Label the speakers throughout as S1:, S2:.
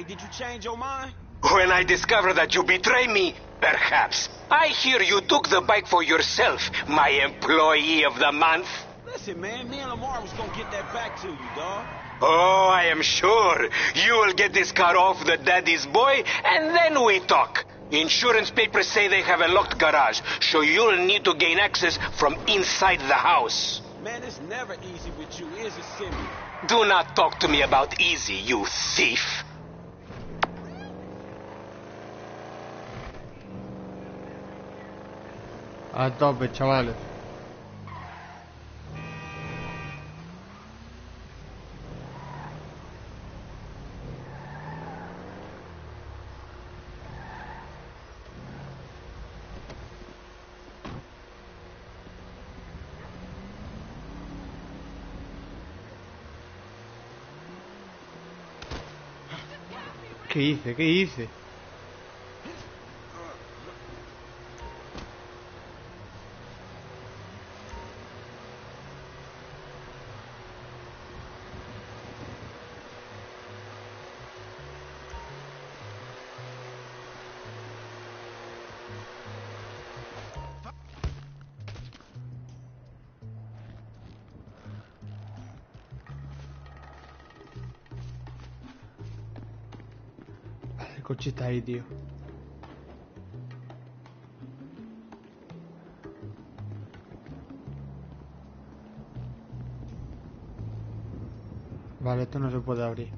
S1: Hey, did you change your mind?
S2: When I discover that you betray me, perhaps. I hear you took the bike for yourself, my employee of the month.
S1: Listen, man, me and Lamar was gonna get that back to you, dawg.
S2: Oh, I am sure. You will get this car off the daddy's boy, and then we talk. Insurance papers say they have a locked garage, so you'll need to gain access from inside the house.
S1: Man, it's never easy with you, is it, Simeon?
S2: Do not talk to me about easy, you thief.
S3: A tope, chavales. ¿Qué hice? ¿Qué hice? El coche está ahí, tío. Vale, esto no se puede abrir.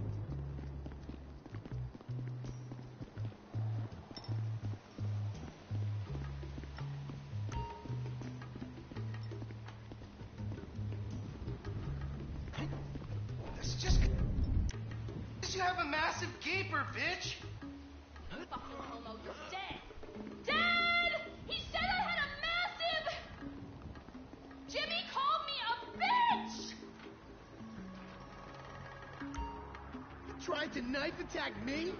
S4: You have a massive gaper, bitch!
S5: Homo, you're dead! Dad! He said I had a massive... Jimmy called me a bitch!
S4: You tried to knife attack me?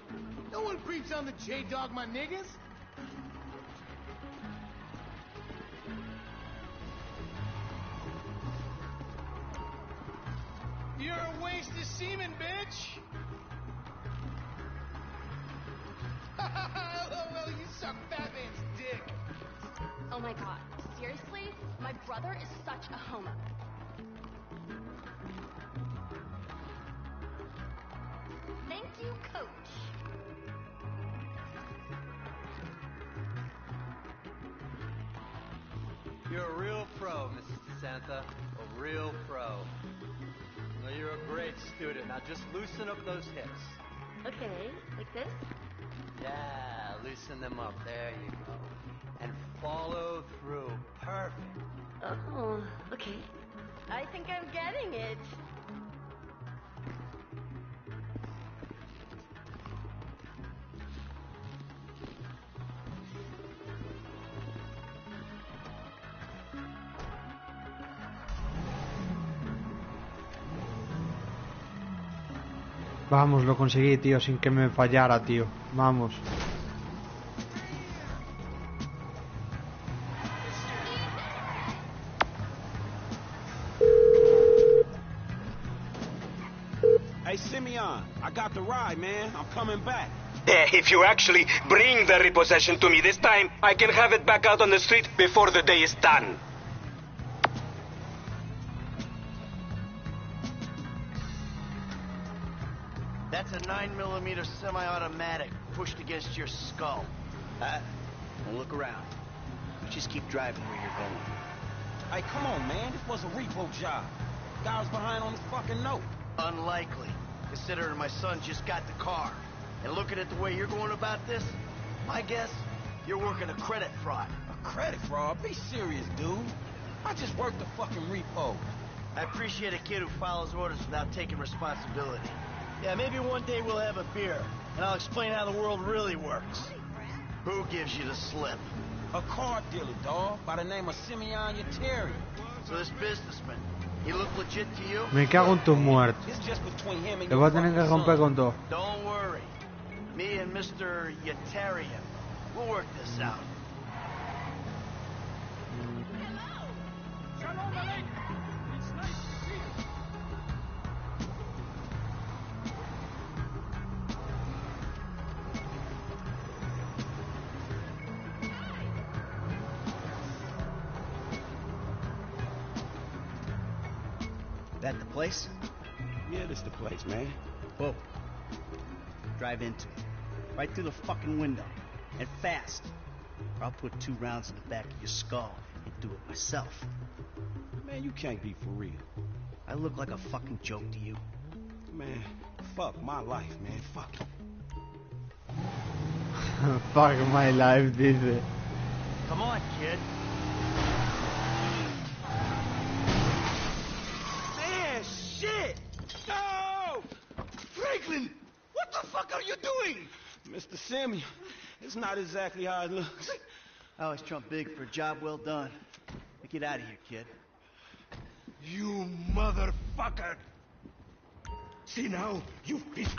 S4: No one creeps on the J-Dog, my niggas! You're a waste of semen, bitch! Well, you suck Batman's dick.
S5: Oh my god, seriously? My brother is such a homo. Thank you, coach.
S6: You're a real pro, Mrs. DeSanta. A real pro. Well, you're a great student. Now just loosen up those hips.
S5: Okay, like this?
S6: Yeah, loosen them up. There you go. And follow through. Perfect.
S5: Oh, okay. I think I'm getting it.
S3: Vamos, lo conseguí, tío, sin que me fallara, tío. Vamos.
S1: Hey, Simeon, I got the ride, man. I'm coming back.
S2: If you actually bring the repossession to me this time, I can have it back out on the street before the day is done.
S4: That's a 9mm semi-automatic pushed against your skull. Now look around. Just keep driving where you're going.
S1: Hey, come on, man. This was a repo job. Guy was behind on his fucking note.
S4: Unlikely, considering my son just got the car. And looking at the way you're going about this, my guess, you're working a credit fraud.
S1: A credit fraud? Be serious, dude. I just worked the fucking repo.
S4: I appreciate a kid who follows orders without taking responsibility. Yeah, maybe one day we'll have a beer, and I'll explain how the world really works. Who gives you the slip?
S1: A car dealer, dawg, by the name of Simeon Yetarian.
S4: So this businessman, he look legit to you?
S3: Me cago en tus muertos.
S1: It's just between him and
S3: Te voy a tener que romper con todo.
S4: Don't worry. Me and Mr. Yetarian, we'll work this out. That the place?
S1: Yeah, this the place, man.
S4: Whoa. Drive into it. Right through the fucking window. And fast. Or I'll put 2 rounds in the back of your skull and do it myself.
S1: Man, you can't be for real.
S4: I look like a fucking joke to you.
S1: Man, fuck my life, man. Fuck it.
S3: Fuck my life, dice.
S4: Come on, kid.
S1: Man, shit! No! Franklin! What the fuck are you doing? Mr. Samuel, it's not exactly how it looks.
S4: I always trump big for a job well done. Now get out of here, kid.
S1: You motherfucker! See now, you piece...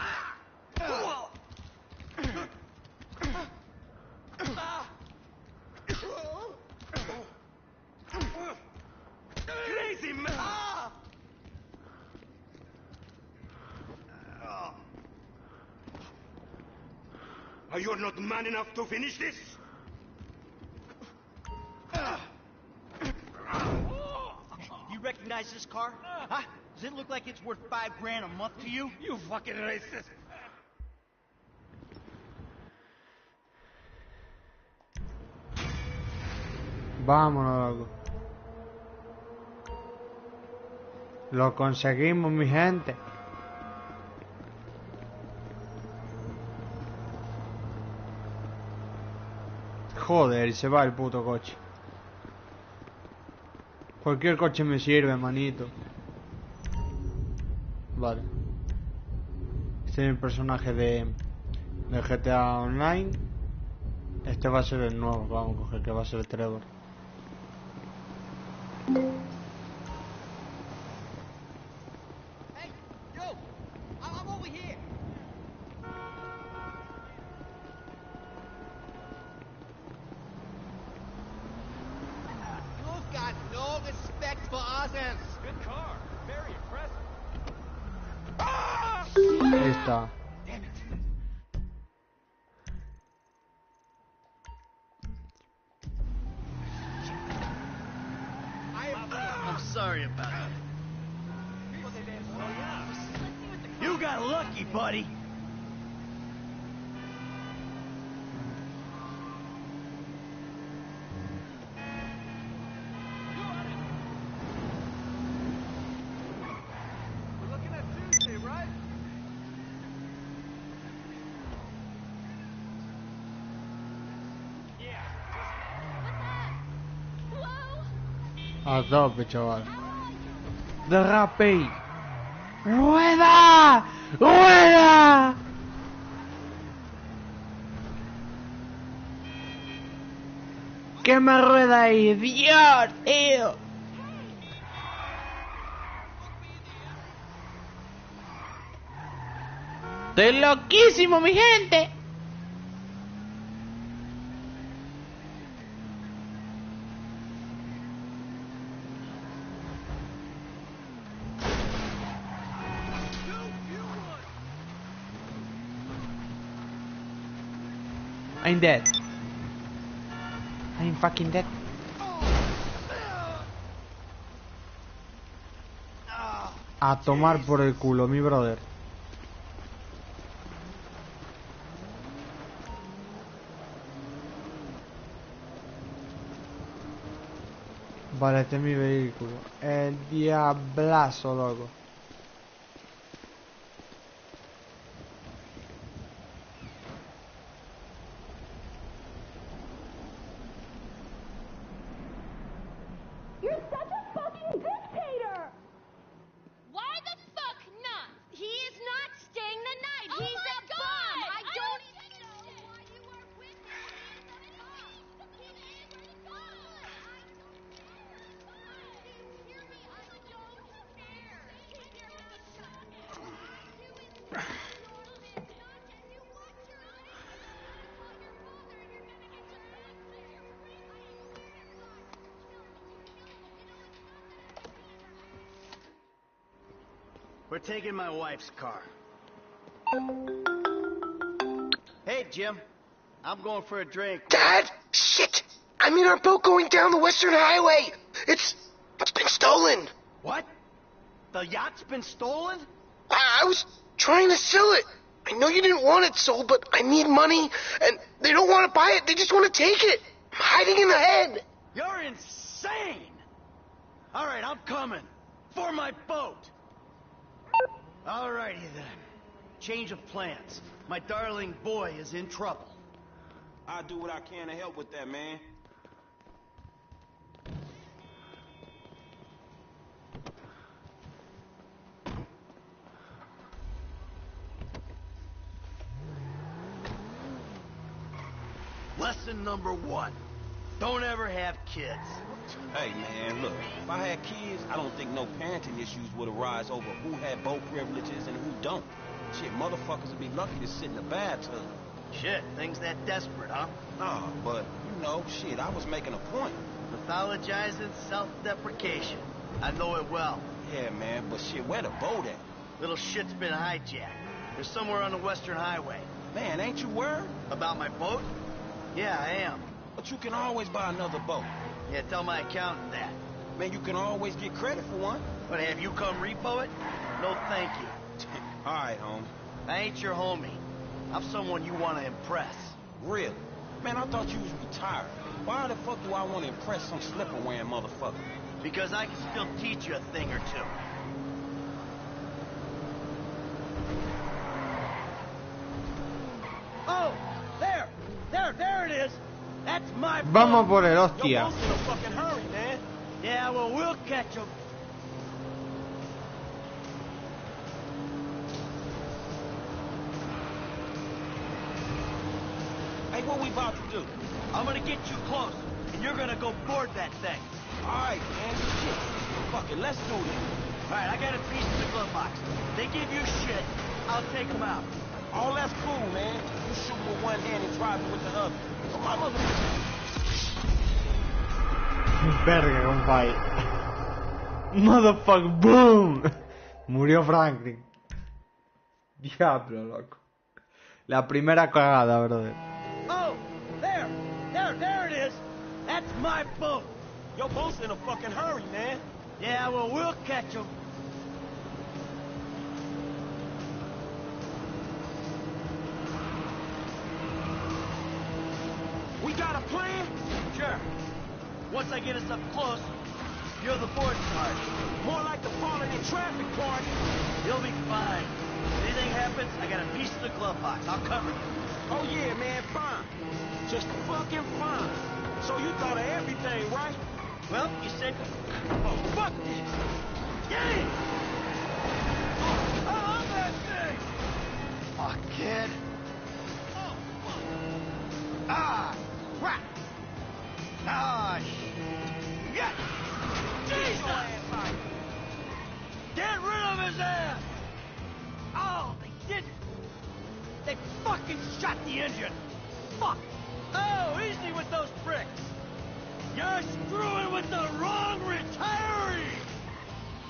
S1: Crazy man! Are you not man enough to finish this?
S4: You recognize this car? Huh? Does it look like it's worth $5 grand a month to you?
S1: You fucking racist!
S3: Vámonos, loco. Lo conseguimos, mi gente. Joder, y se va el puto coche. Cualquier coche me sirve, manito. Vale. Este es el personaje de GTA Online. Este va a ser el nuevo que vamos a coger, que va a ser Trevor.
S6: Hey, yo! I'm over here! You've got no respect for others! Good car. Very impressive.
S3: Ahí está.
S4: I'm sorry about it. You got lucky, buddy.
S6: We're looking at Tuesday, right?
S5: Hello?
S3: A tope, chaval. ¡Derrape! ¡Rueda! ¡Rueda! ¿Qué me rueda ahí? ¡Dios, tío! ¡Estoy loquísimo, mi gente! I'm dead. I'm fucking dead. A tomar por el culo, mi brother. Vale, este es mi vehículo. El diablazo, loco.
S5: You're such a fucking dictator! Why the fuck not? He is not staying the night. He's a bum. I don't even know why you are with him. He is a bum. Hear me, I don't care.
S4: We're taking my wife's car. Hey, Jim. I'm going for a drink.
S7: Dad? Shit! I'm in our boat going down the Western Highway! It's been stolen!
S4: What? The yacht's been stolen?
S7: I was trying to sell it. I know you didn't want it sold, but I need money, and they don't want to buy it. They just want to take it. I'm hiding in the head.
S4: You're insane! All right, I'm coming. For my boat. Alrighty then. Change of plans. My darling boy is in trouble.
S1: I'll do what I can to help with that, man.
S4: Lesson number 1. Don't ever have kids.
S1: Hey, man, look. If I had kids, I don't think no parenting issues would arise over who had boat privileges and who don't. Shit, motherfuckers would be lucky to sit in the bathtub.
S4: Shit, things that desperate, huh?
S1: Nah, but, you know, shit, I was making a point.
S4: Mythologizing self-deprecation. I know it well.
S1: Yeah, man, but shit, where the boat at?
S4: Little shit's been hijacked. They're somewhere on the Western Highway.
S1: Man, ain't you worried?
S4: About my boat? Yeah, I am.
S1: But you can always buy another boat.
S4: Yeah, tell my accountant that.
S1: Man, you can always get credit for one.
S4: But have you come repo it? No, thank you.
S1: All right, homie.
S4: I ain't your homie. I'm someone you want to impress.
S1: Really? Man, I thought you was retired. Why the fuck do I want to impress some slipper-wearing motherfucker?
S4: Because I can still teach you a thing or two. Oh! There it is! That's my boat!
S3: Vamos por el
S1: Yo,
S3: hostia.
S1: boat's in a fucking hurry, man.
S4: Yeah, well, we'll catch him.
S1: Hey, what we about to do?
S4: I'm gonna get you close, and you're gonna go board that thing.
S1: All right, man. Shit. Fuck it, let's do this.
S4: All right, I got a piece in the glove box. They give you shit, I'll take them out.
S1: All that's cool, man. You shoot with one hand and driving with the other. So my motherfucker.
S3: Verga, compadre. Motherfucker, boom. Murió Franklin. Diablo, loco. La primera cagada, brother.
S4: Oh, there it is. That's my boat.
S1: Your boat's in a fucking hurry, man.
S4: Yeah, well, we'll catch him.
S1: We got a plan?
S4: Sure. Once I get us up close, you're the board card.
S1: More like the falling in traffic party.
S4: You'll be fine. If anything happens, I got a piece of the glove box. I'll cover you.
S1: Oh, yeah, man, fine. Just fucking fine. So you thought of everything, right?
S4: Well, you said...
S1: Oh, fuck this.
S4: Get it! Oh, on that thing! Fuck, kid. Oh, fuck. Ah, crap. Ah, shit. Jesus! Get rid of his ass! Oh, they didn't. They fucking shot the engine. Fuck. Oh, easy with those bricks. You're screwing with the wrong retiree!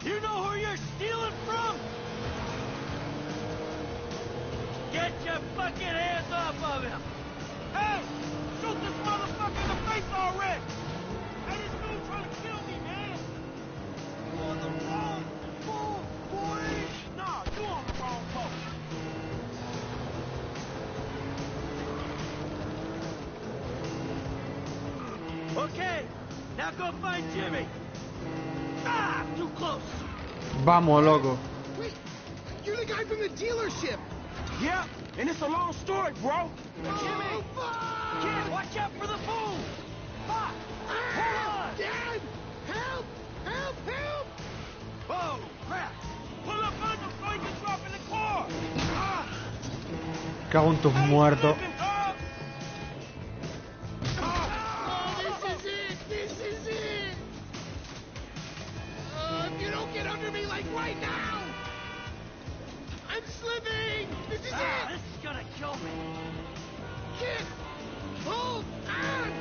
S4: You know who you're stealing from? Get your fucking hands off of him!
S1: Hey! Shoot this motherfucker in the face already! Hey, this dude trying to kill me, man! You on the wrong boat, boy! Nah, you on the wrong boat!
S4: Okay, now go find Jimmy. Ah, too close.
S3: Vamos, loco.
S7: Wait, you're the guy from the dealership.
S1: Yeah, and it's a long story, bro.
S4: Jimmy,
S7: fuck!
S4: kid, watch out for the boom. Fuck! Hold on.
S7: Dad! Help! Help! Help!
S4: Oh, crap.
S1: Pull up on them so you can drop in the car.
S3: Cago en tus muertos.
S7: This is it! If you don't get under me, like, right now! I'm slipping! This is it!
S4: This is gonna kill me.
S7: Kid! Hold on!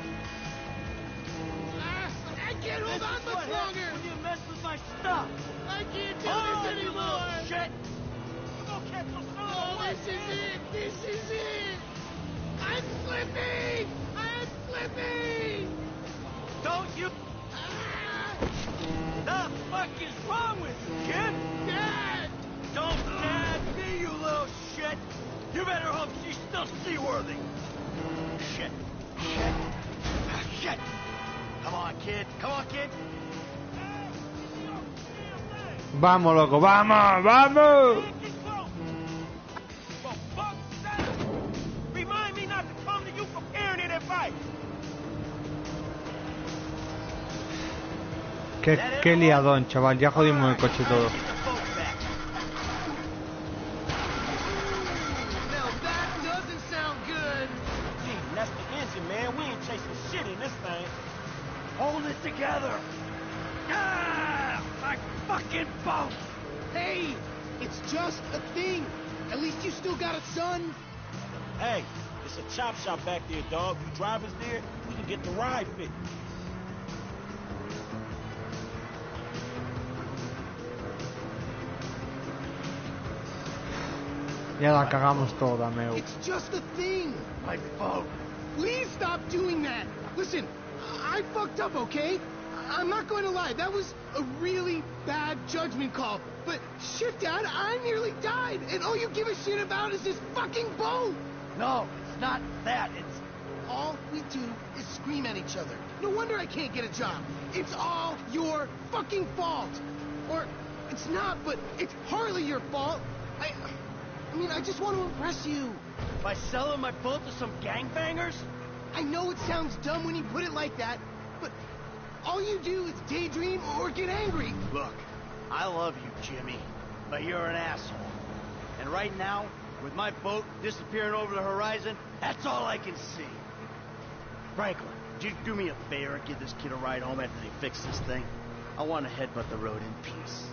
S7: I can't hold on
S4: This is
S7: much
S4: what happens
S7: longer!
S4: when you mess with my stuff.
S7: I can't do
S4: Oh,
S7: this
S4: you
S7: anymore!
S4: little shit.
S1: We're gonna catch some
S7: Oh, this is it! This is it! I'm slipping! I'm slipping!
S4: Don't you...
S7: Ah!
S4: The fuck is wrong with you, kid? Dad! Don't dad me, you little shit! You better hope she's still seaworthy. Shit. Shit. Shit. Come on, kid. Come on, kid.
S3: Vamos, loco, vamos, vamos.
S1: For fuck's sake! Remind me not to come to you for parenting advice.
S3: Qué liadón, chaval. Ya jodimos el coche y todo.
S4: Now that doesn't sound good.
S1: Hey, that's the engine, man. We ain't chasing shit in this thing.
S4: Hold it together. Ah, my fucking boat.
S7: Hey, it's just a thing. At least you still got it, son.
S1: Hey, it's a chop shop back there, dog. You drivers there, we can get the ride fit.
S3: Ya la cagamos toda, meu.
S7: It's just a thing.
S4: My boat.
S7: Please stop doing that. Listen, I fucked up, okay? I'm not going to lie. That was a really bad judgment call. But shit, Dad, I nearly died. And all you give a shit about is this fucking boat.
S4: No, it's not that. It's
S7: All we do is scream at each other. No wonder I can't get a job. It's all your fucking fault. Or it's not, but it's hardly your fault. I mean, I just want to impress you.
S4: by selling my boat to some gangbangers.
S7: I know it sounds dumb when you put it like that, but all you do is daydream or get angry.
S4: Look, I love you, Jimmy, but you're an asshole. And right now, with my boat disappearing over the horizon, that's all I can see. Franklin, would you do me a favor and give this kid a ride home after they fix this thing? I want to headbutt the road in peace.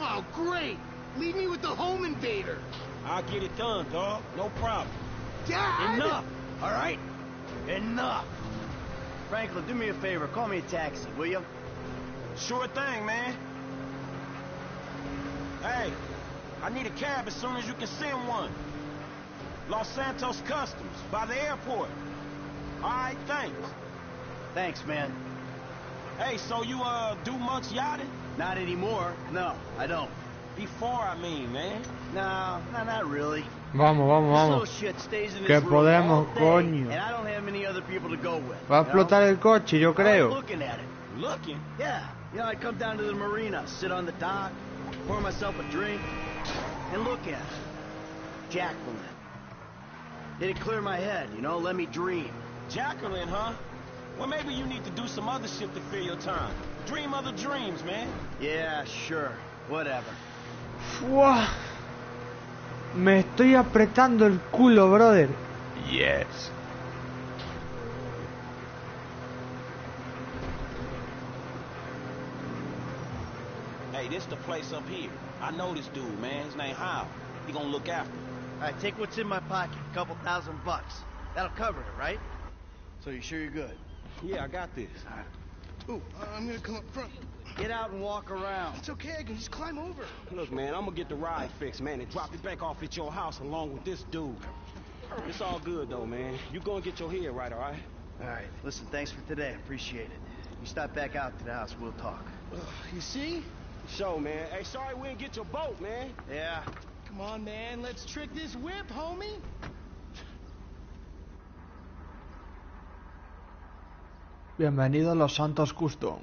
S7: Oh, great. Leave me with the home invader.
S1: I'll get it done, dog. No problem.
S7: Dad!
S4: Enough, all right? Enough. Franklin, do me a favor. Call me a taxi, will you?
S1: Sure thing, man. Hey, I need a cab as soon as you can send one. Los Santos Customs, by the airport. All right, thanks.
S4: Thanks, man.
S1: Hey, so you, do much yachting?
S4: Not anymore. No, I don't.
S1: Before, I mean, man.
S4: No, not really.
S3: Vamos, vamos,
S4: This
S3: vamos.
S4: little shit stays in
S3: Que
S4: this room
S3: podemos,
S4: all day,
S3: coño.
S4: and I don't have many other people to go with.
S3: Va a
S4: you know?
S3: explotar el coche, yo
S4: I like
S3: creo.
S4: looking at it.
S1: Looking?
S4: Yeah, you know, I come down to the marina, sit on the dock, pour myself a drink, and look at it. Jacqueline. It'd clear my head, you know, let me dream.
S1: Jacqueline, huh? Well, maybe you need to do some other shit to fill your time. Dream other dreams, man.
S4: Yeah, sure, whatever.
S3: Fua. Me estoy apretando el culo, brother. Yes.
S1: Hey, this the place up here. I know this dude, man. His name Hal. He gonna look after me.
S4: All right, take what's in my pocket, a couple $1,000. That'll cover it, right? So you sure you're good?
S1: Yeah, I got this.
S7: Ooh, I'm gonna come up front.
S4: Get out and walk around.
S7: It's okay, I can just climb over.
S1: Look, man, I'm gonna get the ride fixed, man, and drop it back off at your house along with this dude. It's all good, though, man. You go and get your head right, all right?
S4: All right, listen, thanks for today. Appreciate it. You stop back out to the house, we'll talk.
S7: You see?
S1: Show, man. Hey, sorry we didn't get your boat, man.
S4: Yeah.
S7: Come on, man, let's trick this whip, homie.
S3: Bienvenido a Los Santos Custom.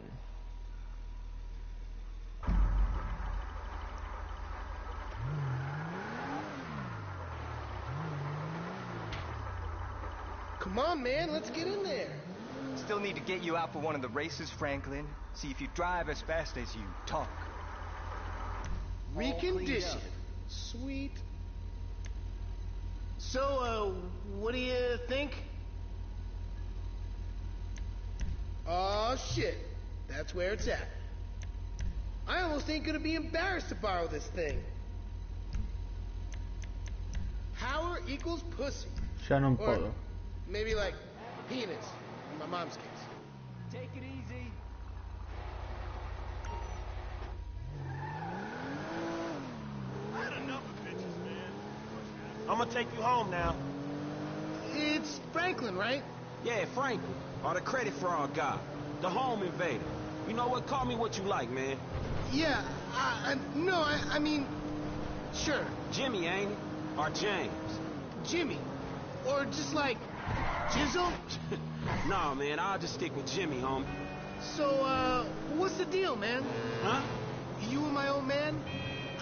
S7: Come on, man, let's get in there.
S8: Still need to get you out for one of the races, Franklin. See if you drive as fast as you talk.
S7: Recondition. Sweet. So, what do you think? Oh, shit. That's where it's at. I almost ain't gonna be embarrassed to borrow this thing. Power equals pussy.
S3: Ya no
S7: Or
S3: puedo.
S7: maybe like penis, in my mom's case.
S8: Take it easy.
S1: I had enough of bitches, man. I'm gonna take you home now.
S7: It's Franklin, right?
S1: Yeah, Franklin, or the credit fraud guy, the home invader. You know what? Call me what you like, man.
S7: Yeah, no, I mean, sure,
S1: Jimmy, ain't it? Or James?
S7: Jimmy. Or just like, Jizzle?
S1: Nah, man, I'll just stick with Jimmy, homie.
S7: So, what's the deal, man?
S1: Huh?
S7: You and my old man?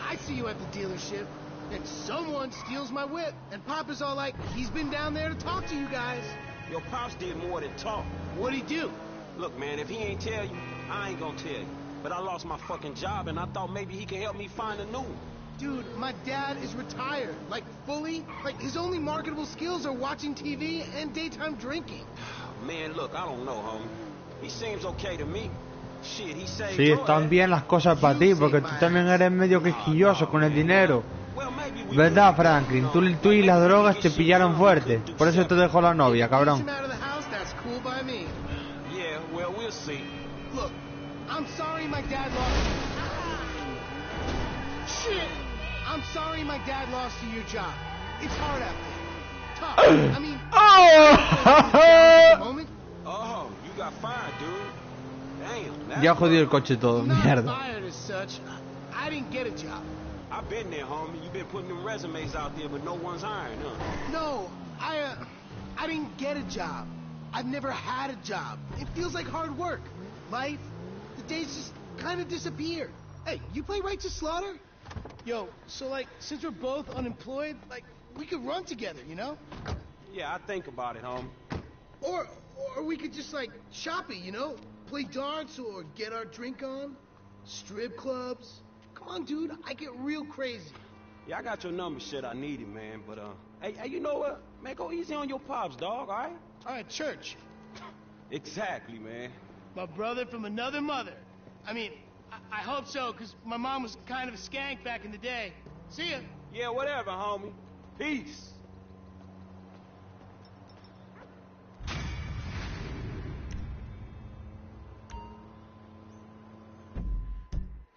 S7: I see you at the dealership, and someone steals my whip, and Papa's all like, he's been down there to talk to you guys.
S1: Your pops did more than talk.
S7: What'd he do?
S1: Look, man, if he ain't tell you, I ain't gonna tell you. But I lost my fucking job, and I thought maybe he could help me find a new one.
S7: Dude, my dad is retired, like fully. Like his only marketable skills are watching TV and daytime drinking.
S1: Man, look, I don't know, homie. He seems okay to me. Shit, he saved
S3: Sí,
S1: your
S3: están
S1: ass.
S3: bien las cosas para ti, porque tú también eres medio quisquilloso con el dinero. ¿Verdad, Franklin? Tú y las drogas te pillaron fuerte. Por eso te dejó la novia, cabrón.
S1: Yeah, well, we'll see.
S7: Look, I'm sorry my dad lost. Shit! I'm sorry my dad lost you your job. It's hard out there. Tough. I mean,
S1: Oh, you got fired, dude. Damn.
S3: Ya jodió el coche todo,
S7: not
S3: mierda.
S7: fired as such. I didn't get a job.
S1: I've been there, homie. You've been putting them resumes out there, but no one's hiring, huh?
S7: No, I didn't get a job. I've never had a job. It feels like hard work. Life, the days just kind of disappear. Hey, you play Righteous Slaughter? Yo, so like, since we're both unemployed, like, we could run together, you know?
S1: Yeah, I think about it, homie.
S7: Or we could just like shop it, you know? Play darts or get our drink on. Strip clubs. Come on, dude, I get real crazy.
S1: Yeah, I got your number, shit. I need it, man. But hey, you know what? Man, go easy on your pops, dog. All right?
S7: All right, church.
S1: Exactly, man.
S7: My brother from another mother. I mean, I hope so, because my mom was kind of a skank back in the day. See ya.
S1: Yeah, whatever, homie. Peace.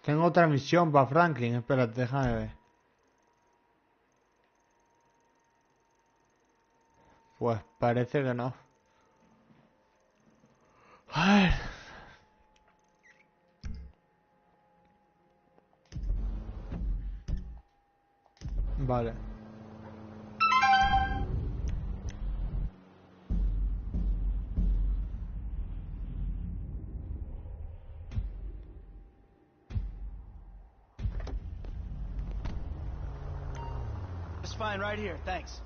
S3: Tengo otra misión para Franklin. Espérate, déjame ver. Pues parece que no. A ver. Vale.
S4: It's fine right here, thanks.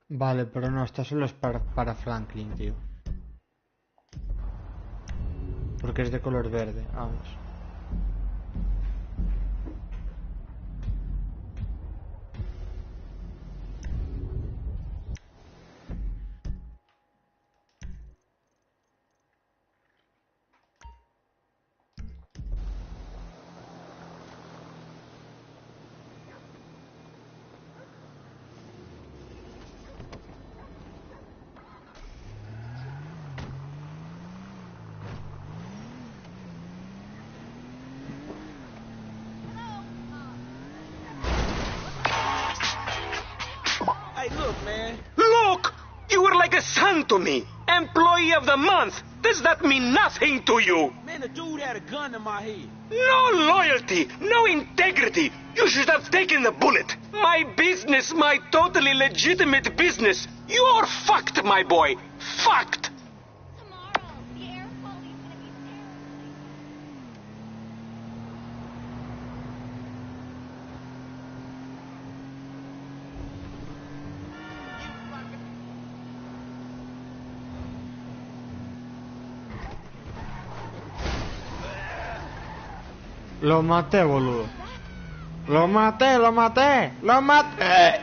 S3: Vale, pero no, esta solo es para Franklin, tío. Porque es de color verde, vamos.
S1: Hey, look, man.
S2: Look! You were like a son to me. Employee of the month. Does that mean nothing to you?
S1: Man, the dude had a gun to my head.
S2: No loyalty, no integrity. You should have taken the bullet. My business, my totally legitimate business. You're fucked, my boy. Fucked.
S5: Tomorrow, the air quality's gonna be terrible.
S3: Lo maté, boludo. Lo maté, lo maté, lo maté.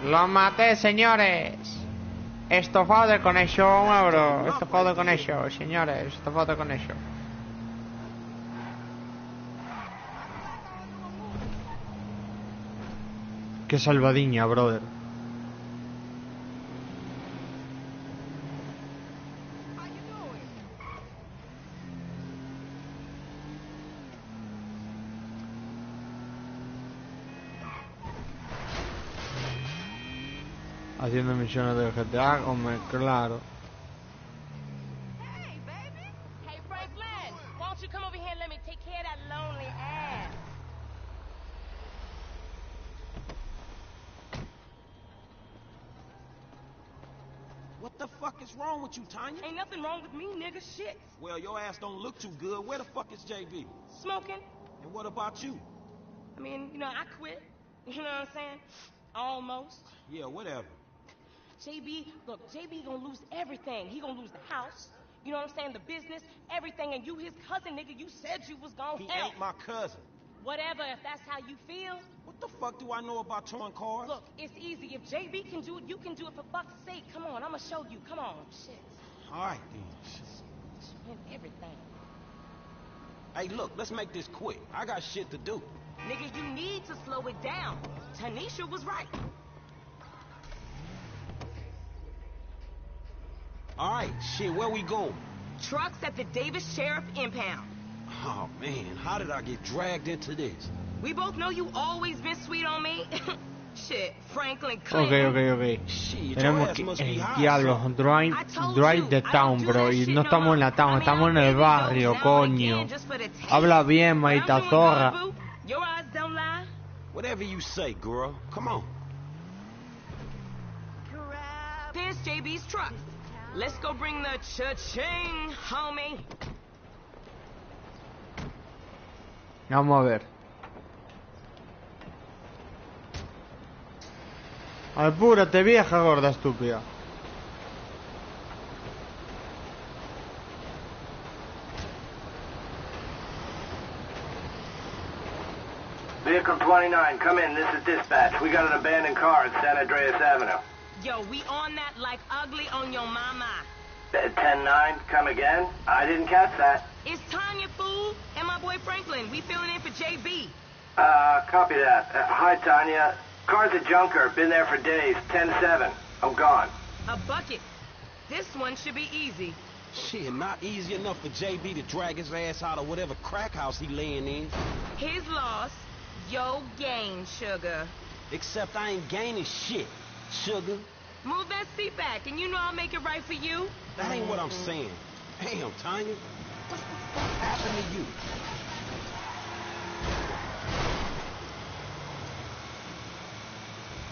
S3: Lo maté, señores. Estofado de conejo, €1. Estofado de conejo, señores. Estofado de conejo. Qué salvadiña, brother. Haciendo misiones de GTA, hombre, claro.
S5: Hey, baby. Hey, Franklin. Why don't you come over here and let me take care of that lonely ass?
S1: What the fuck is wrong with you, Tanya?
S5: Ain't nothing wrong with me, nigga. Shit.
S1: Well, your ass don't look too good. Where the fuck is JB?
S5: Smoking.
S1: And what about you?
S5: I mean, you know, I quit. You know what I'm saying? Almost.
S1: Yeah, whatever.
S5: JB, look, JB gonna lose everything. He gonna lose the house, you know what I'm saying, the business, everything, and you his cousin, nigga, you said you was gonna
S1: He
S5: help.
S1: ain't my cousin.
S5: Whatever, if that's how you feel.
S1: What the fuck do I know about towing cars?
S5: Look, it's easy. If JB can do it, you can do it, for fuck's sake. Come on, I'ma show you. Come on. Shit.
S1: All right, then.
S5: Win everything.
S1: Hey, look, let's make this quick. I got shit to do.
S5: Nigga, you need to slow it down. Tanisha was right.
S1: All right, shit, where we going?
S5: Trucks at the Davis Sheriff Impound.
S1: Oh, man, how did I get dragged into this?
S5: We both know you always been sweet on me. Shit, Franklin
S3: Ok,
S5: Clinton.
S1: Shit,
S3: Tenemos
S1: your
S3: que...
S1: ass must be high,
S3: diablo,
S1: son.
S3: drive the town, bro. Y no estamos en la town, estamos en el barrio, coño. Habla bien, maita zorra.
S5: Your eyes don't lie.
S1: Whatever you say, girl. Come on.
S5: There's JB's truck. Let's go bring the cha-ching, homie.
S3: Vamos a ver. Apúrate, vieja gorda estúpida.
S9: Vehicle 29, come in. This is dispatch. We got an abandoned car at San Andreas Avenue.
S5: Yo, we on that like ugly on your mama.
S9: 10-9, come again? I didn't catch that.
S5: It's Tanya, fool, and my boy Franklin. We filling in for JB.
S9: Copy that. Hi, Tanya. Car's a junker. Been there for days. 10-7. I'm gone.
S5: A bucket. This one should be easy.
S1: Shit, not easy enough for JB to drag his ass out of whatever crack house he laying in.
S5: His loss, your gain, sugar.
S1: Except I ain't gaining shit, sugar.
S5: Move that seat back, and you know I'll make it right for you.
S1: That ain't what I'm saying. Damn, Tanya. What the fuck happened to you?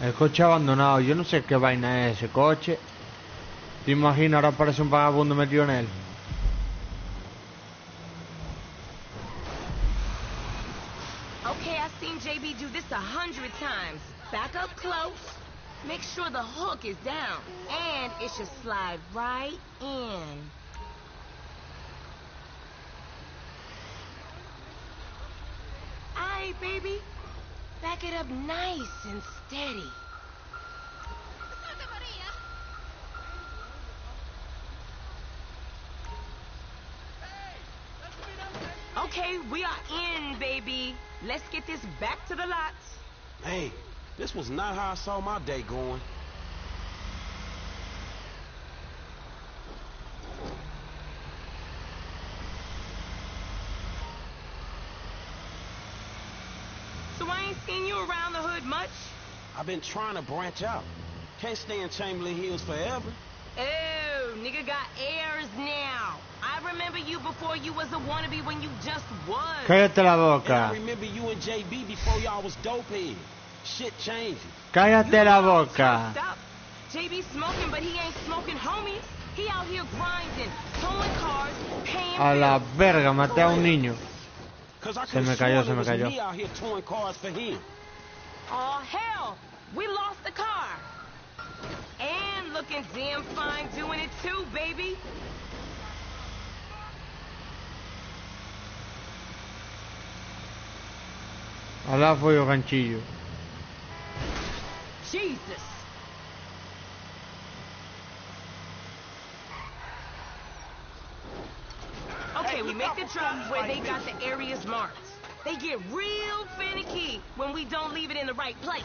S3: El coche abandonado. Yo no sé qué vaina es ese coche. ¿Te imaginas? Ahora parece un vagabundo metido en él.
S5: Okay, I've seen JB do this 100 times. Back up close. Make sure the hook is down. And it should slide right in. Aight, baby. Back it up nice and steady. Okay, we are in, baby. Let's get this back to the lots.
S1: Hey, this was not how I saw my day going.
S5: So I ain't seen you around the hood much?
S1: I've been trying to branch out. Can't stay in Chamberlain Hills forever.
S5: Oh, nigga got airs now. I remember you before you was a wannabe when you just was.
S3: Cállate la
S1: And
S3: boca.
S1: I remember you and JB before y'all was dopeheads. Shit changes.
S3: Cállate la boca.
S5: Stop. JB smoking, but he ain't smoking homies. He out here grinding, towing cars, paying
S3: A la
S5: bills.
S3: verga, maté a un niño.
S1: Cause I
S3: Se me
S1: could've
S3: cayó,
S1: sworn
S3: se
S1: it
S3: me
S1: was
S3: cayó.
S1: me out here towing cars for him.
S5: Oh, hell. We lost the car. And looking damn fine doing it too, baby.
S3: Alá fue el ganchillo.
S5: Jesus. Okay, we make the truck where they got the areas marked. They get real finicky when we don't leave it in the right place.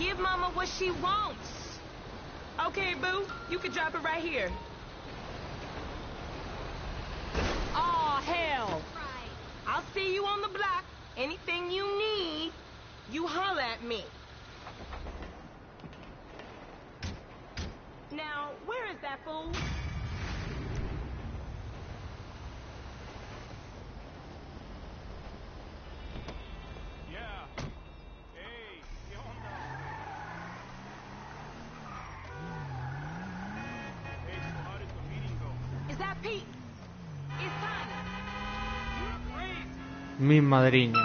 S10: Give Mama what she wants. Okay, boo, you can drop it right here. Aw, hell. I'll see you on the block. Anything you need, you holler at me. Now, where is that fool?
S1: Yeah. Hey, ¿qué onda? Hey, so how did the meeting go?
S10: Is that Pete? It's Tiny.
S1: You're crazy.
S3: Mi madriña.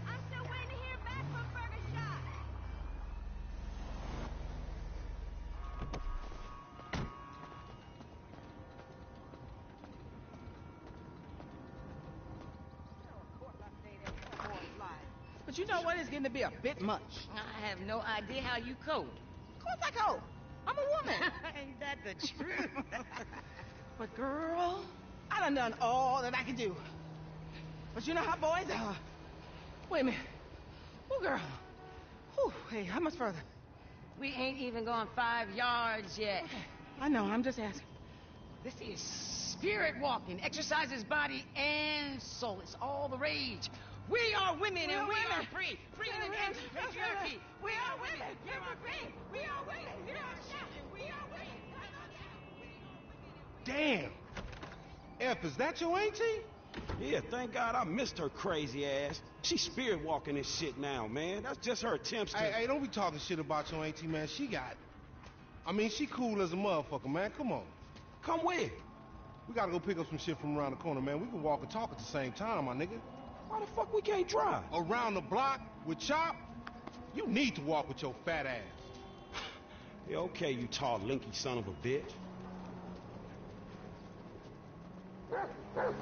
S5: I'm still waiting to hear back from Burger Shot.
S11: But you know what? It's getting to be a bit much.
S12: I have no idea how you cope.
S11: Of course I cope. I'm a woman.
S12: Ain't that the truth?
S11: But girl, I done all that I can do. But you know how boys are. Wait a minute. Oh, girl. Whew, hey, how much further?
S12: We ain't even gone 5 yards yet.
S11: Okay. I know, I'm just asking.
S12: This is spirit walking. Exercises body and soul. It's all the rage. We are women and we are free. Free in the end of patriarchy. We are women. You are free. We are women. You are shouting. We are women.
S13: Damn! F, is that your auntie? Yeah, thank God I missed her crazy ass. She's spirit walking this shit now, man. That's just her attempts to...
S14: Hey, don't be talking shit about your auntie, man. She got it. I mean, she cool as a motherfucker, man. Come on.
S13: Come where?
S14: We gotta go pick up some shit from around the corner, man. We can walk and talk at the same time, my nigga.
S13: Why the fuck we can't drive?
S14: Around the block with Chop? You need to walk with your fat ass.
S13: Yeah, okay, you tall, linky son of a bitch.
S14: Come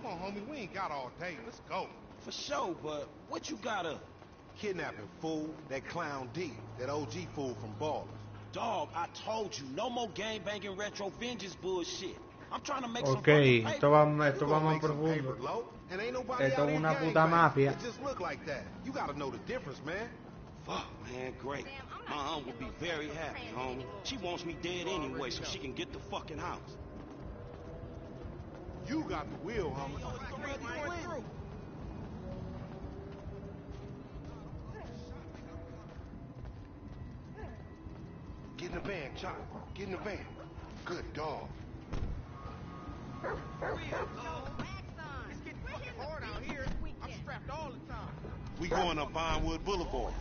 S14: on, homie. We ain't got all day. Let's go.
S13: For sure, but what you got up?
S14: Kidnapping, fool. That clown D. That OG fool from Ballers.
S13: Dog, I told you, no more gang-banging retro vengeance bullshit. I'm trying to make
S3: Ok, esto va más profundo. Esto es una puta mafia.
S14: Just look like that. You gotta know the difference, man.
S13: Fuck, man, great. My aunt would be very happy, homie. She wants me dead anyway so she can get the fucking house.
S14: You got the wheel, homie. Get in the van, Chop. Get in the van. Good dog. We going up Vinewood Boulevard.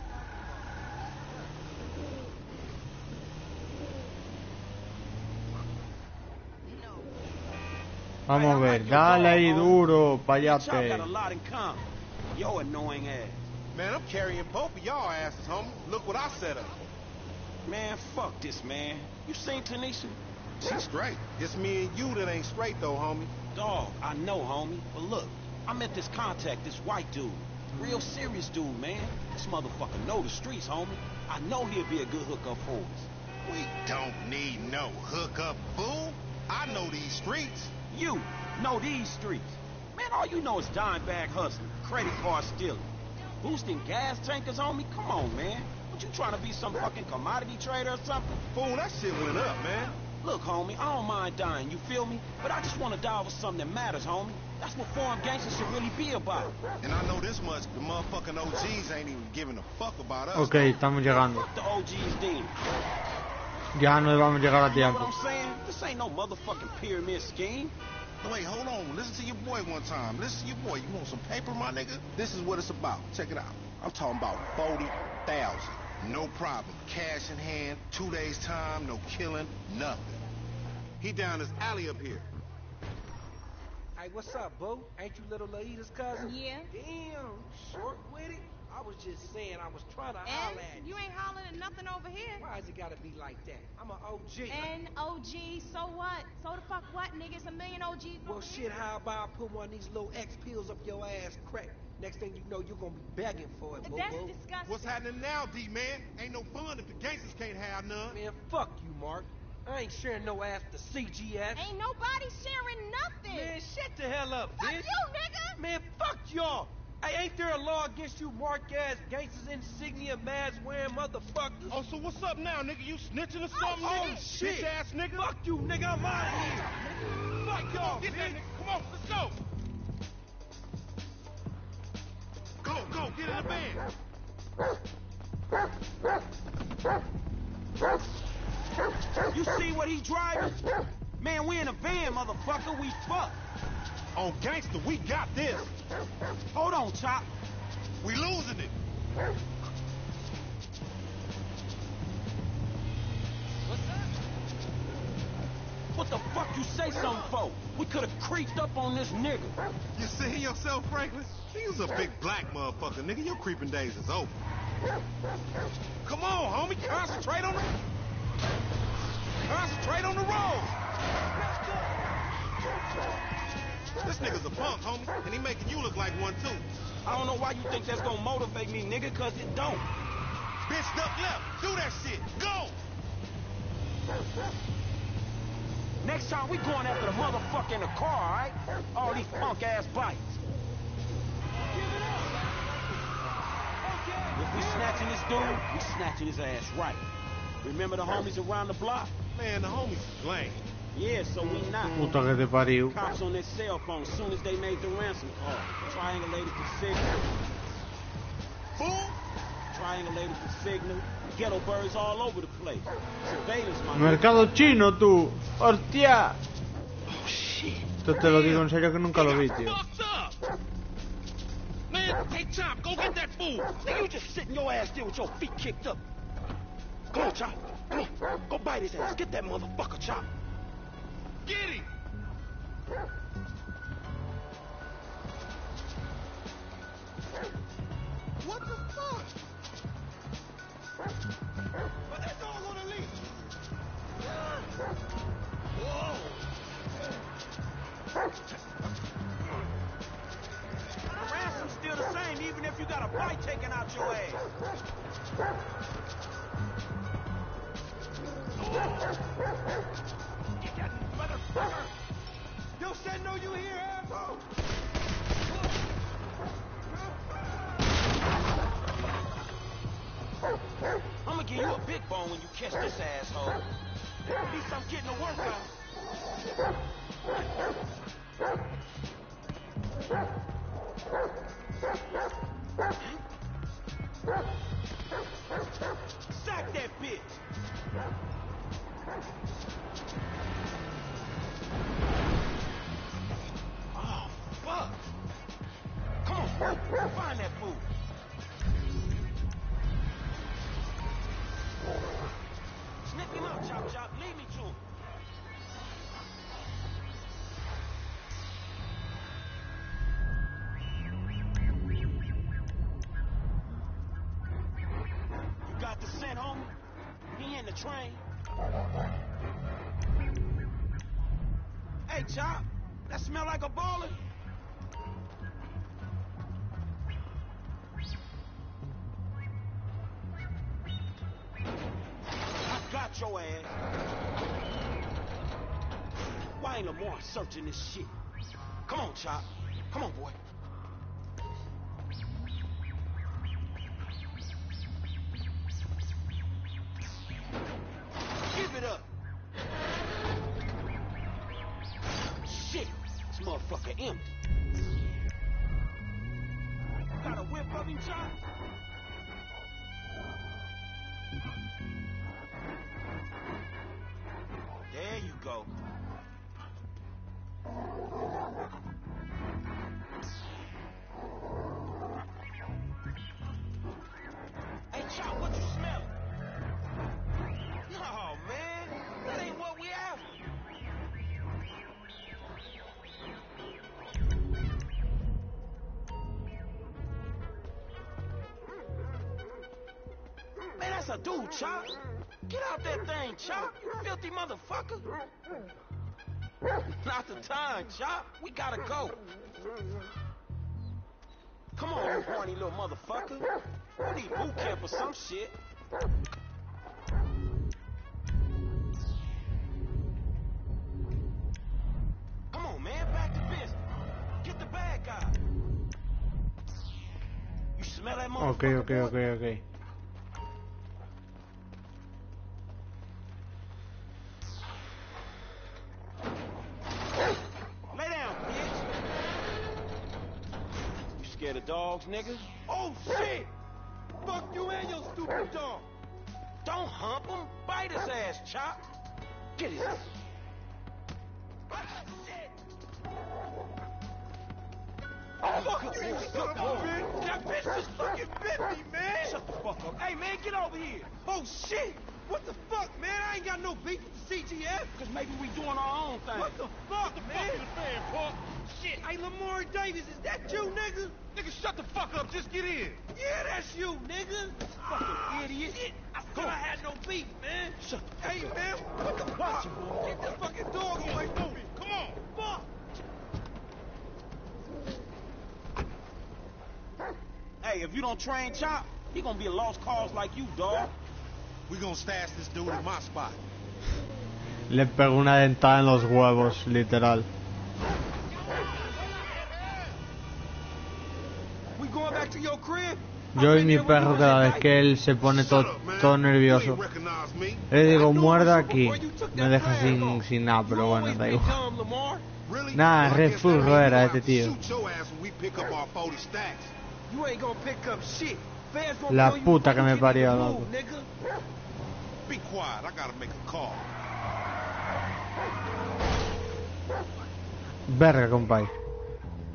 S3: Vamos a ver, dale ahí duro, payate.
S13: Yo annoying ass.
S14: Man, I'm carrying both of y'all asses, homie. Look what I set up.
S13: Man, fuck this, man. You seen Tanisha?
S14: She's straight. It's me and you that ain't straight, though, homie.
S13: Dog, I know, homie. But look, I met this contact, this white dude. Real serious dude, man. This motherfucker know the streets, homie. I know he'll be a good hookup for us.
S14: We don't need no hookup, fool. I know these streets.
S13: You know these streets. Man, all you know is dime bag hustling, credit card stealing, boosting gas tankers, homie. Come on, man. What you trying to be, some fucking commodity trader or something?
S14: Fool, that shit went up, man.
S13: Look, homie, I don't mind dying, you feel me? But I just want to die over something that matters, homie. That's what foreign gangsters should really be about.
S14: And I know this much, the motherfucking OGs ain't even giving a fuck about us.
S3: Ok, estamos llegando.
S13: Fuck the OGs then.
S3: Ya no vamos a llegar a
S13: You know what
S3: tiempo.
S13: I'm saying? This ain't no motherfucking pyramid scheme.
S14: Wait, hold on. Listen to your boy one time. Listen to your boy. You want some paper, my nigga? This is what it's about. Check it out. I'm talking about 40,000. No problem. Cash in hand, 2 days time, no killing, nothing. He down this alley up here.
S15: Hey, what's up, boo? Ain't you little Laida's cousin?
S10: Yeah.
S15: Damn, short with it? I was just saying I was trying to holler at
S10: You ain't hollering at nothing over here.
S15: Why has it gotta be like that? I'm an OG.
S10: And OG, so what? So the fuck what, nigga? It's a million OGs.
S15: Well, shit, how about I put one of these little X pills up your ass crack? Next thing you know, you're gonna be begging for it, boo-boo.
S10: That's disgusting.
S14: What's happening now, D-man? Ain't no fun if the gangsters can't have none.
S15: Man, fuck you, Mark. I ain't sharing no ass to CGF.
S10: Ain't nobody sharing nothing.
S15: Man, shut the hell up,
S10: fuck
S15: bitch.
S10: you, nigga.
S15: Man, fuck y'all. Hey, ain't there a law against you mark-ass gangsters, insignia, mask-wearing motherfuckers?
S14: Oh, so what's up now, nigga? You snitching or something,
S15: Oh,
S14: nigga?
S15: shit.
S14: Bitch-ass nigga.
S15: Fuck you, nigga. I'm out of here. Fuck y'all,
S14: Get that
S15: bitch.
S14: nigga. Come on, let's go. Go, get in the van.
S13: You see what he driving? Man, we in a van, motherfucker. We fucked.
S14: On gangster, we got this.
S13: Hold on, Chop.
S14: We losing it.
S13: What the fuck you say something for? We could have creeped up on this nigga.
S14: You see yourself, Franklin? He was a big black motherfucker, nigga. Your creeping days is over. Come on, homie. Concentrate on the road. This nigga's a punk, homie, and he making you look like one, too.
S13: I don't know why you think that's gonna motivate me, nigga, cause it don't.
S14: Bitch, duck left. Do that shit. Go!
S13: Next time we going after the motherfucker in the car, all right? All these punk-ass bites. If we snatching this dude, we snatching his ass right. Remember the homies around the block?
S14: Man, the homies is lame.
S13: Yeah, so we not.
S3: Puta que te pariu.
S13: Cops on their cell phone as soon as they made the ransom call. Triangulated the signal.
S14: Fool!
S13: Triangulated the signal. Ghetto birds all over the place. Surveillance, my
S3: Mercado chino, tú. Hostia.
S14: Oh, shit.
S3: Esto te lo digo en serio que nunca lo vi, tío.
S14: Man, hey, Chop, go get that fool.
S13: Nigga, you just sitting your ass there with your feet kicked up. Come on, Chop. Come on. Go bite his ass. Get that motherfucker, Chop.
S14: Get him! What the fuck? But that's all on the leash. Whoa!
S13: The ransom's still the same, even if you got a bite taken out your ass. Get that motherfucker!
S15: Yo, said no, you here, asshole?
S13: I'm gonna give you a big bone when you catch this asshole. At least I'm getting a workout. Sack that bitch! Oh, fuck! Come on, bro. Find that fool. Snip him out, Chop Chop. Lead me to him. You got the scent, homie? He in the train. Hey, Chop. That smell like a baller? Got your ass. Why ain't Lamar searching this shit? Come on, Chop. Come on, boy. Give it up. Shit, this motherfucker empty. Got a whip of him, Chop? There you go. Hey, Chop, what you smell? No, man. That ain't what we after. Man, that's a dude, Chop. Get out that thing, Chop. You filthy motherfucker. Not the time, Chop. We gotta go. Come on, you horny little motherfucker. You need boot camp or some shit. Come on, man, back to business. Get the bad guy. You smell that motherfucker?
S3: Okay.
S13: Lay down, bitch. You scared of dogs, nigga?
S15: Oh, shit! Fuck you and your stupid dog!
S13: Don't hump him. Bite his ass, Chop. Get his ass.
S15: Fuck you, you son of a bitch! That bitch just fucking bit me, man!
S13: Shut the fuck up. Hey, man, get over here.
S15: Oh, shit! What the fuck, man? I ain't got no beef with the CGF.
S13: Because maybe we doing our own thing.
S15: What the fuck, man?
S1: Fuck the fan, Punk.
S15: Shit. Hey, Lamar Davis, is that you, nigga?
S1: Nigga, shut the fuck up. Just get in.
S15: Yeah, that's you, nigga.
S13: Fucking idiot.
S15: Shit. I said I had no beef, man.
S13: Shut the fuck
S15: Hey,
S13: up.
S15: man, what the fuck? Get this fucking dog away from me.
S1: Come on.
S15: Fuck.
S13: Hey, if you don't train Chop, he gonna be a lost cause like you, dog.
S14: We gonna stash this dude in my spot.
S3: Le pego una dentada en los huevos, literal.
S15: We going back to your crib?
S3: Yo y mi perro cada vez que él se pone todo nervioso. Le digo, muerda aquí. Me deja sin nada, pero bueno, da igual. Nah, re furro era este tío.
S15: You ain't gonna pick up shit.
S3: La puta que me parió, loco.
S14: Be quiet, I gotta make a call.
S3: Verga, compay.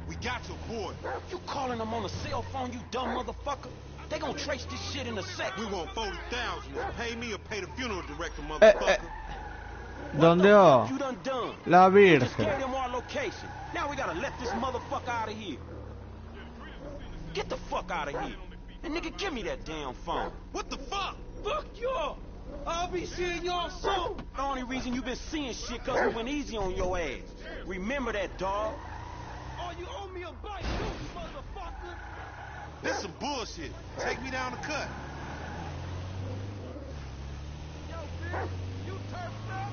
S14: We got your boy.
S13: You calling them on a cell phone, you dumb motherfucker? They gonna trace this shit in a sec.
S14: We want 40,000. Pay me or pay the funeral director, motherfucker.
S3: ¿Dónde oh?
S13: You done done.
S3: La
S13: We just gave
S3: Virgen.
S13: them our location. Now we gotta let this motherfucker out of here. Get the fuck out of here. And nigga, give me that damn phone.
S14: What the fuck?
S15: Fuck y'all. I'll be seeing y'all soon.
S13: The only reason you been seeing shit cause we went easy on your ass. Remember that, dog.
S15: Oh, you owe me a bite, you motherfucker.
S14: This some bullshit. Take me down the cut.
S15: Yo, bitch, you turfed up?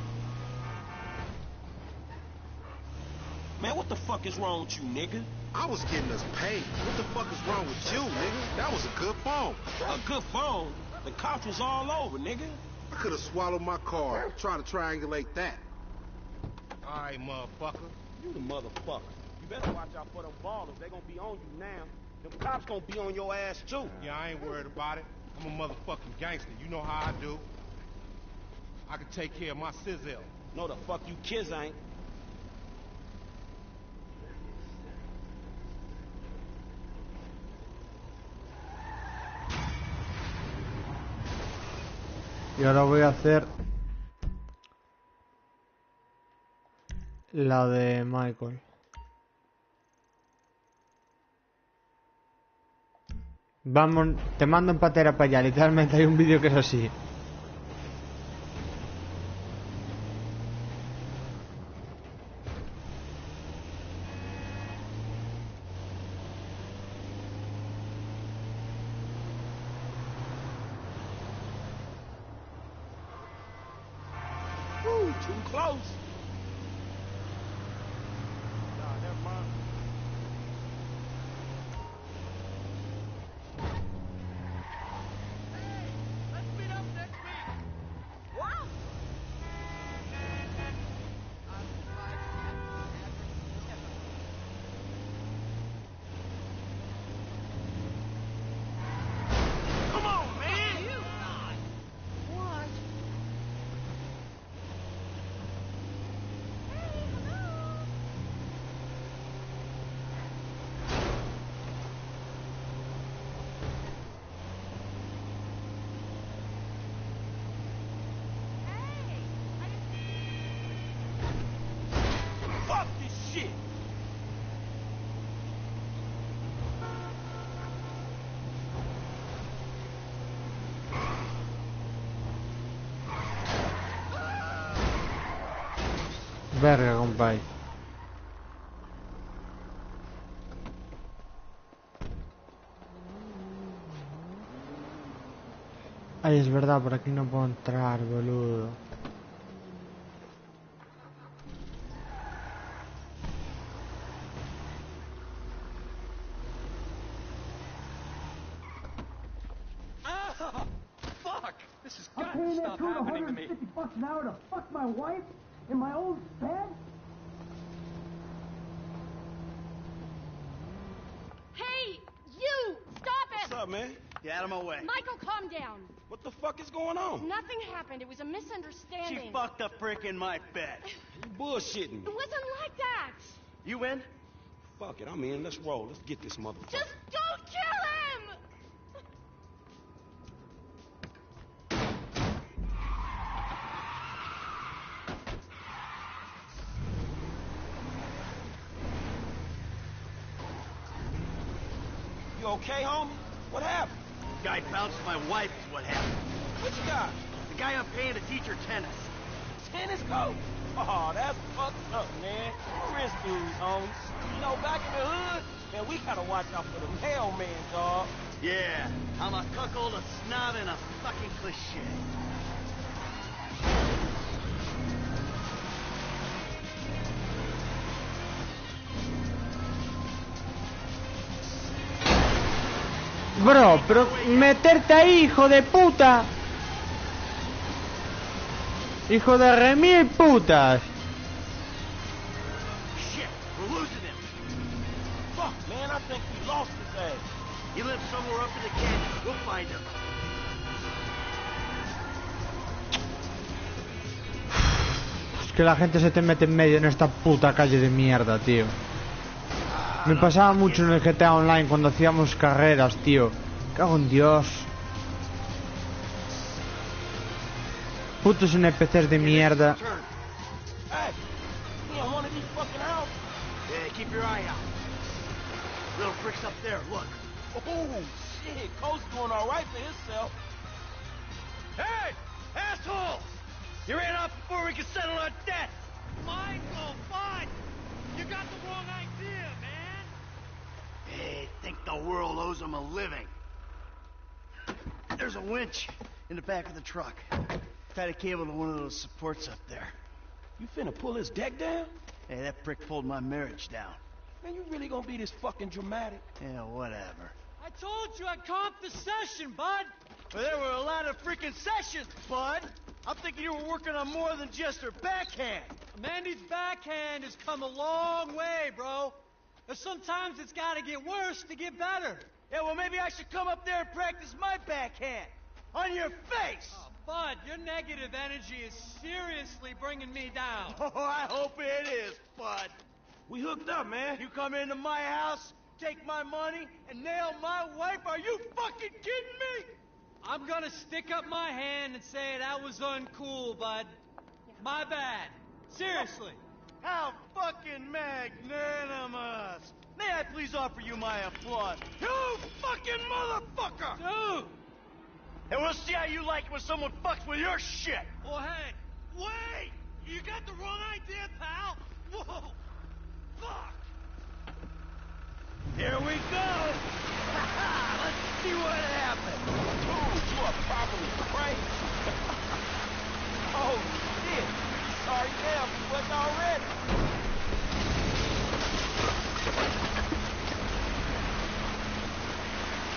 S13: Man, what the fuck is wrong with you, nigga?
S14: I was getting us paid. What the fuck is wrong with you, nigga? That was a good phone.
S13: A good phone? The cops was all over, nigga.
S14: I could have swallowed my card. Try to triangulate that. All right, motherfucker.
S13: You the motherfucker. You better watch out for them ballers. They gonna be on you now. Them cops gonna be on your ass, too.
S14: Yeah, I ain't worried about it. I'm a motherfucking gangster. You know how I do. I can take care of my sizzle.
S13: No, the fuck you kids ain't.
S3: Y ahora voy a hacer la de Michael. Vamos, te mando en patera para allá. Literalmente hay un vídeo que es así.
S13: Too close.
S15: Nah, never mind. Hey, let's meet up next week. What? Come on, man. What?
S3: Verga, compay. Ay, es verdad, por aquí no puedo entrar, boludo.
S11: This has got to stop happening to me. $150 an hour to fuck my wife in my own bed?
S5: Hey, you! Stop it!
S13: What's up, man?
S4: Get out of my way.
S5: Michael, calm down.
S13: What the fuck is going on?
S5: Nothing happened. It was a misunderstanding.
S4: She fucked a prick in my bed.
S13: You bullshitting.
S5: It wasn't like that.
S4: You win?
S13: Fuck it, I'm in. Let's roll. Let's get this motherfucker.
S5: Just don't kill him!
S13: You okay, homie? What happened?
S4: Guy bounced my wife is what happened.
S13: Which guy?
S4: The guy I'm paying to teach her tennis.
S13: Tennis coach? Oh, that's fucked up, man. Wrist dudes, homie. You know, back in the hood, man, we gotta watch out for the mailman, dog.
S4: Yeah, I'm a cuckold, a snob, and a fucking cliche.
S3: Bro, pero meterte ahí, hijo de puta. Hijo de remil putas.
S4: Shit, we're losing him.
S13: Fuck, man, I think we lost his ass.
S4: He lives somewhere up in the canyon. We'll find him.
S3: Es que la gente se te mete en medio en esta puta calle de mierda, tío. Me pasaba mucho en el GTA Online cuando hacíamos carreras, tío. Cago en Dios. Putos NPCs de mierda.
S13: Hey, he in one of these fucking houses.
S4: Yeah, keep your eye out. Little pricks up there, look.
S13: Oh, shit, Coach doing all right for himself.
S4: Hey, assholes! You ran off before we could settle our debts.
S1: Michael, fine. You got the wrong idea, man.
S4: They think the world owes them a living. There's a winch in the back of the truck. Tied a cable to one of those supports up there.
S13: You finna pull his deck down?
S4: Hey, that prick pulled my marriage down.
S13: Man, you really gonna be this fucking dramatic?
S4: Yeah, whatever.
S1: I told you I'd comp the session, bud.
S4: Well, there were a lot of freaking sessions, bud. I'm thinking you were working on more than just her backhand.
S1: Mandy's backhand has come a long way, bro. But sometimes it's gotta get worse to get better.
S4: Yeah, well, maybe I should come up there and practice my backhand. On your face!
S1: Oh, Bud, your negative energy is seriously bringing me down.
S4: Oh, I hope it is, Bud.
S13: We hooked up, man.
S4: You come into my house, take my money, and nail my wife? Are you fucking kidding me?
S1: I'm gonna stick up my hand and say that was uncool, bud. My bad. Seriously.
S4: How fucking magnanimous! May I please offer you my applause? You fucking motherfucker!
S1: Dude!
S4: And we'll see how you like it when someone fucks with your shit!
S1: Well, hey, wait! You got the wrong idea, pal! Whoa! Fuck!
S4: Here we go! Let's see what happens!
S13: Dude, you are probably crazy. Oh, shit. Sorry, damn, you wasn't already.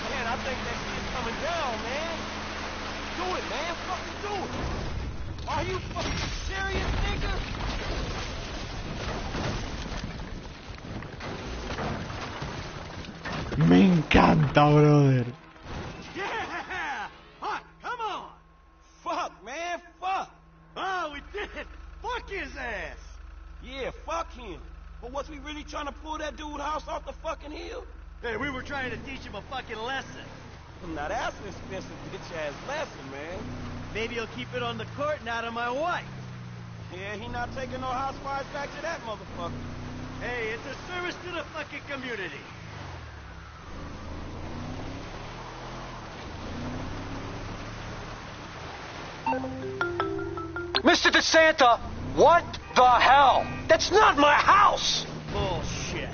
S13: Man, I think that shit's coming down, man. Do it, man. Fucking do it. Are you fucking serious, nigga?
S3: Me encanta, brother.
S4: Yeah! Huh, come on!
S13: Fuck, man, fuck.
S4: Oh, we did it! Fuck his ass!
S13: Yeah, fuck him. But was we really trying to pull that dude's house off the fucking hill?
S4: Hey, we were trying to teach him a fucking lesson.
S13: Now that's an expensive bitch-ass lesson, man.
S4: Maybe he'll keep it on the court and out of my wife.
S13: Yeah, he not taking no house fires back to that motherfucker.
S4: Hey, it's a service to the fucking community.
S16: Mr. DeSanta, what
S6: the hell? That's not my house!
S4: Bullshit.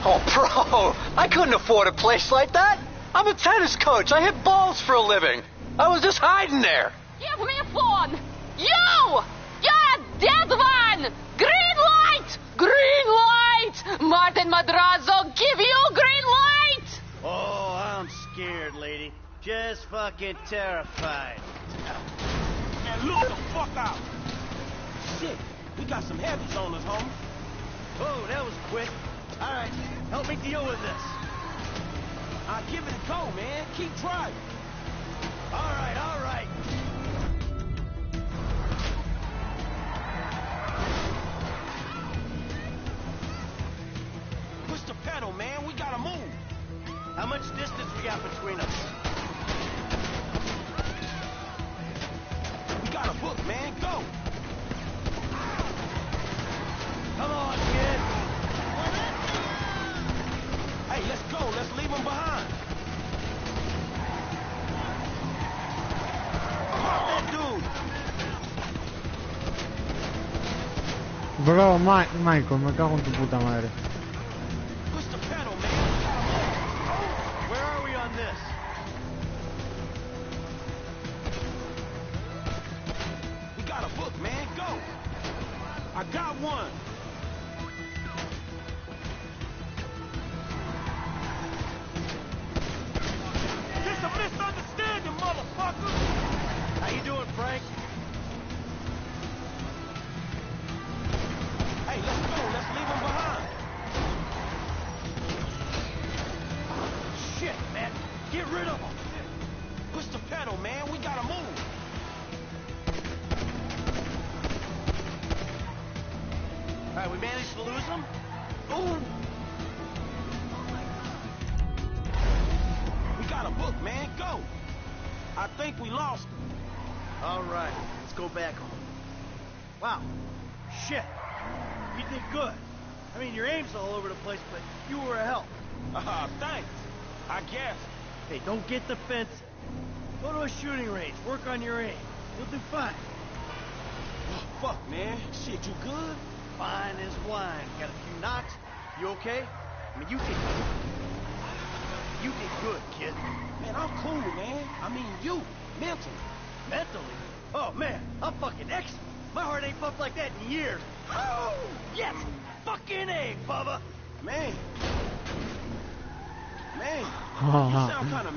S6: Oh, bro, I couldn't afford a place like that. I'm a tennis coach. I hit balls for a living. I was just hiding there.
S5: Give me a phone! You! You're a dead one! Green light! Green light! Martin Madrazo, give you green light!
S4: Oh, I'm scared, lady. Just fucking terrified.
S13: Man, look the fuck out! Shit, we got some heavies on us, homie.
S4: Oh, that was quick. All right, help me deal with this.
S13: I'll give it a go, man. Keep driving.
S4: All right, all right.
S13: Push the pedal, man. We gotta move.
S4: How much distance we got between us?
S13: We got a book, man. Go.
S4: Come on, kid.
S13: Hey, let's go. Let's leave them behind. Pop that dude.
S3: Bro, Michael, me cago en tu puta madre.
S13: Push the pedal, man.
S4: Where are we on this?
S13: We got a book, man. Go. I got one.
S1: It's a misunderstanding, motherfucker!
S4: How you doing, Frank?
S13: Hey, let's go. Let's leave them behind.
S4: Shit, man. Get rid of them.
S13: Push the pedal, man. We gotta move.
S4: All right, we managed to lose them?
S13: Ooh. We got a book, man. Go. I think we lost him.
S4: All right, let's go back home. Wow. Shit. You did good. I mean, your aim's all over the place, but you were a help.
S13: Thanks. I guess.
S4: Hey, don't get defensive. Go to a shooting range. Work on your aim. You'll do fine.
S13: Oh, fuck, man. Shit, you good?
S4: Fine as wine. Got a few knocks. You okay? I mean, you did good, kid.
S13: Man, I'm cool, man. I mean, you. Mentally.
S4: Mentally? Oh, man. I'm fucking excellent. My heart ain't pumped like that in years. Oh, yes. Fucking A, Bubba.
S13: Man. Man.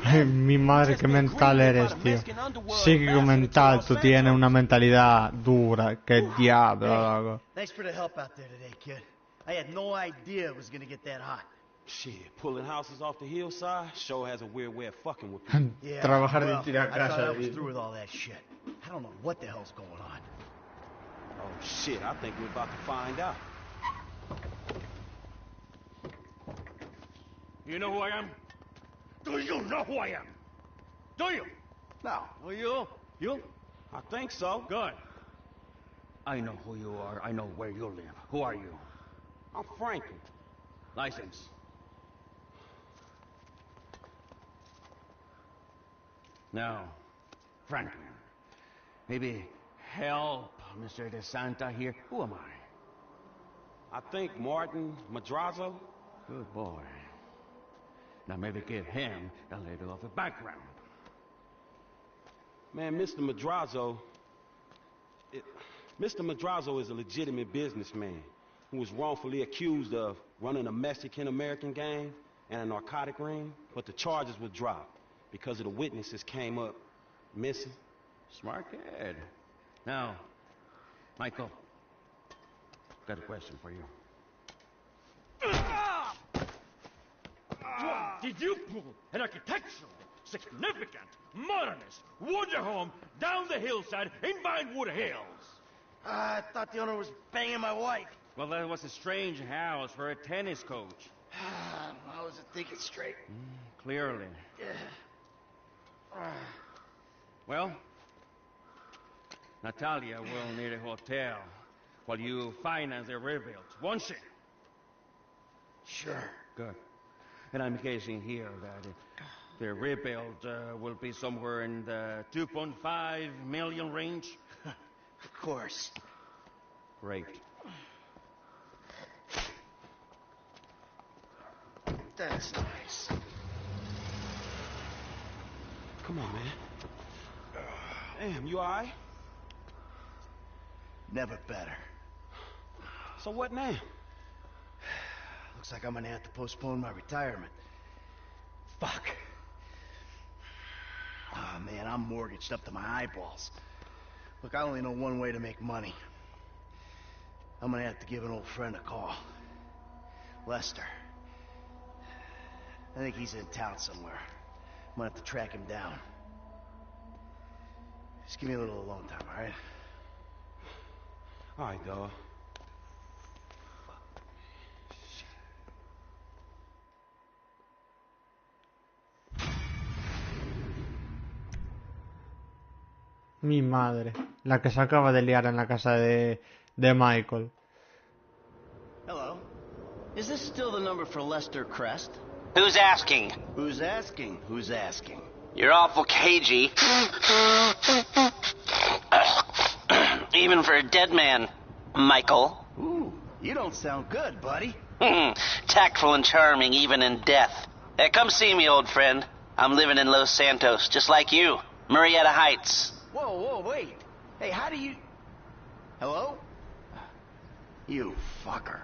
S3: Ay, mi madre, qué mental eres, tío. Psíquico mental, tú tienes una mentalidad dura. Qué diablo, loco.
S4: Thanks for the help out there today, kid. I had no idea it was gonna get that hot.
S13: Shit, pulling houses off the hillside sure has a weird way of fucking with people.
S4: Yeah,
S3: Trabajar
S4: well,
S3: de tirar
S4: I thought
S3: casa.
S4: I was through with all that shit. I don't know what the hell's going on.
S13: Oh, shit, I think we're about to find out.
S1: You know who I am? Do you know who I am? Do you?
S4: No. Well, you?
S13: I think so.
S1: Good. I know who you are. I know where you live. Who are you?
S13: I'm Franklin.
S1: License. Now, Franklin, maybe help Mr. DeSanta here. Who am I?
S13: I think Martin Madrazo.
S1: Good boy. Now maybe give him a little of a background.
S13: Man, Mr. Madrazo... Mr. Madrazo is a legitimate businessman who was wrongfully accused of running a Mexican-American gang and a narcotic ring, but the charges were dropped because of the witnesses came up missing.
S1: Smart kid. Now, Michael, got a question for you. Did you pull an architectural, significant, modernist wooden home down the hillside in Vinewood Hills?
S4: I thought the owner was banging my wife.
S1: Well, that was a strange house for a tennis coach.
S4: I wasn't thinking straight.
S1: Clearly. Well, Natalia will need a hotel while you finance the rebuild, won't she?
S4: Sure.
S1: Good. And I'm guessing here that the rebuild will be somewhere in the 2.5 million range.
S4: Of course.
S1: Great.
S4: That's nice.
S13: Come on, man. Damn, you alright?
S4: Never better.
S13: So what now?
S4: Looks like I'm gonna have to postpone my retirement. Fuck. Oh, man, I'm mortgaged up to my eyeballs. Look, I only know one way to make money. I'm gonna have to give an old friend a call. Lester. I think he's in town somewhere. I'm gonna have to track him down. Just give me a little alone time, all right?
S13: All right, dog.
S3: Mi madre, la que se acaba de liar en la casa de Michael.
S4: Hello. Is this still the number for Lester Crest?
S16: Who's asking?
S4: Who's asking? Who's asking?
S16: You're awful cagey. Even for a dead man, Michael.
S4: Ooh, you don't sound good, buddy.
S16: Tactful and charming even in death. Come see me, old friend. I'm living in Los Santos, just like you. Murrieta Heights.
S4: Whoa, wait. Hey, how do you... Hello? You fucker.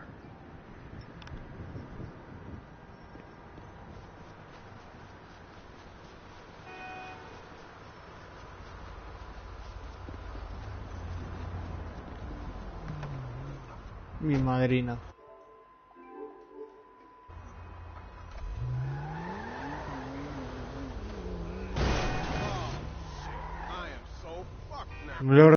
S3: Mi madrina.
S14: I am so fucked now.
S3: Me lo